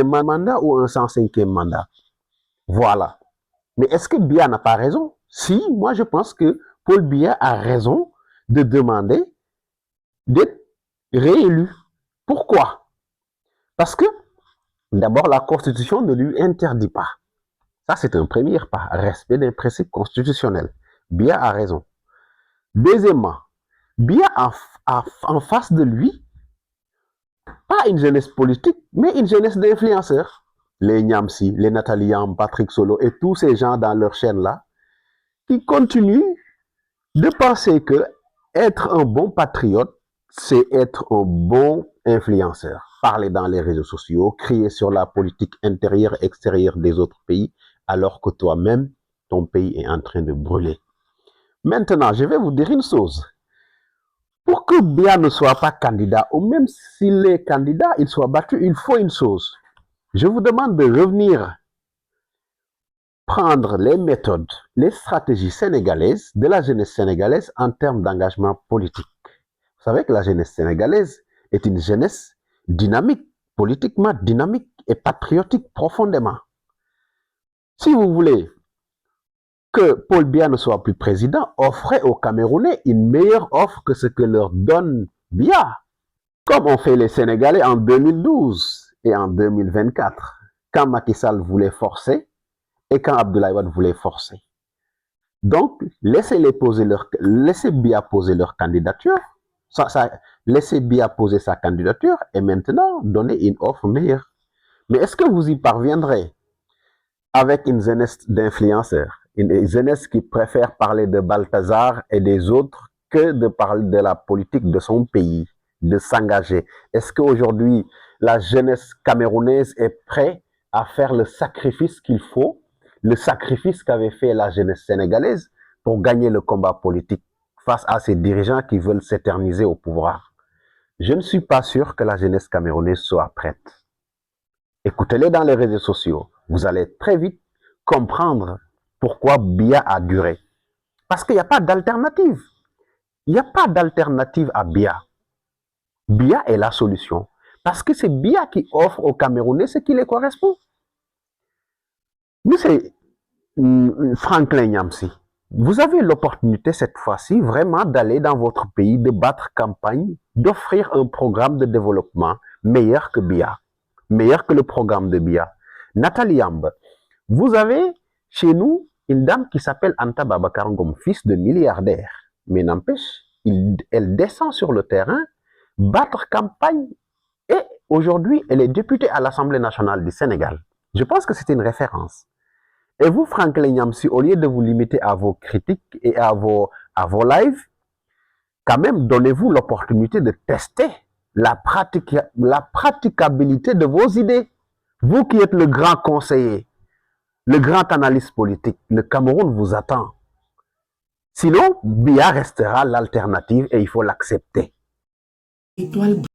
150e mandat ou un 105e mandat. Voilà. Mais est-ce que Biya n'a pas raison? Si, moi je pense que Paul Biya a raison de demander d'être réélu. Pourquoi? Parce que, d'abord, la Constitution ne lui interdit pas. Ça, c'est un premier pas. Respect des principes constitutionnels. Biya a raison. Deuxièmement, Biya a en face de lui, pas une jeunesse politique, mais une jeunesse d'influenceurs. Les Niamsi, les Nathalie Yam, Patrick Solo et tous ces gens dans leur chaîne-là, qui continuent de penser que être un bon patriote, c'est être un bon influenceur. Parler dans les réseaux sociaux, crier sur la politique intérieure et extérieure des autres pays, alors que toi-même, ton pays est en train de brûler. Maintenant, je vais vous dire une chose. Pour que Biya ne soit pas candidat, ou même s'il est candidat, il soit battu, il faut une chose. Je vous demande de revenir prendre les méthodes, les stratégies sénégalaises, de la jeunesse sénégalaise en termes d'engagement politique. Vous savez que la jeunesse sénégalaise est une jeunesse dynamique, politiquement dynamique et patriotique profondément. Si vous voulez que Paul Biya ne soit plus président, offrez aux Camerounais une meilleure offre que ce que leur donne Biya. Comme ont fait les Sénégalais en 2012 et en 2024, quand Macky Sall voulait forcer et quand Abdoulaye Wade voulait forcer. Donc, laissez Biya poser leur candidature, laissez Biya poser sa candidature et maintenant donner une offre meilleure. Mais est-ce que vous y parviendrez avec une jeunesse d'influenceurs, une jeunesse qui préfère parler de Balthazar et des autres que de parler de la politique de son pays, de s'engager? Est-ce qu'aujourd'hui, la jeunesse camerounaise est prête à faire le sacrifice qu'il faut, le sacrifice qu'avait fait la jeunesse sénégalaise pour gagner le combat politique face à ces dirigeants qui veulent s'éterniser au pouvoir? Je ne suis pas sûr que la jeunesse camerounaise soit prête. Écoutez-les dans les réseaux sociaux. Vous allez très vite comprendre pourquoi Biya a duré. Parce qu'il n'y a pas d'alternative. Il n'y a pas d'alternative à Biya. Biya est la solution. Parce que c'est Biya qui offre aux Camerounais ce qui les correspond. Monsieur Franklin Nyamsi, vous avez l'opportunité cette fois-ci vraiment d'aller dans votre pays, de battre campagne, d'offrir un programme de développement meilleur que Biya, meilleur que le programme de Biya. Nathalie Yamb, vous avez chez nous une dame qui s'appelle Anta Babacar Ngom, fils de milliardaire. Mais n'empêche, elle descend sur le terrain, battre campagne, et aujourd'hui, elle est députée à l'Assemblée nationale du Sénégal. Je pense que c'est une référence. Et vous, Franklin Nyamsi, au lieu de vous limiter à vos critiques et à vos lives, quand même, donnez-vous l'opportunité de tester la praticabilité de vos idées. Vous qui êtes le grand conseiller, le grand analyste politique, le Cameroun vous attend. Sinon, Biya restera l'alternative et il faut l'accepter.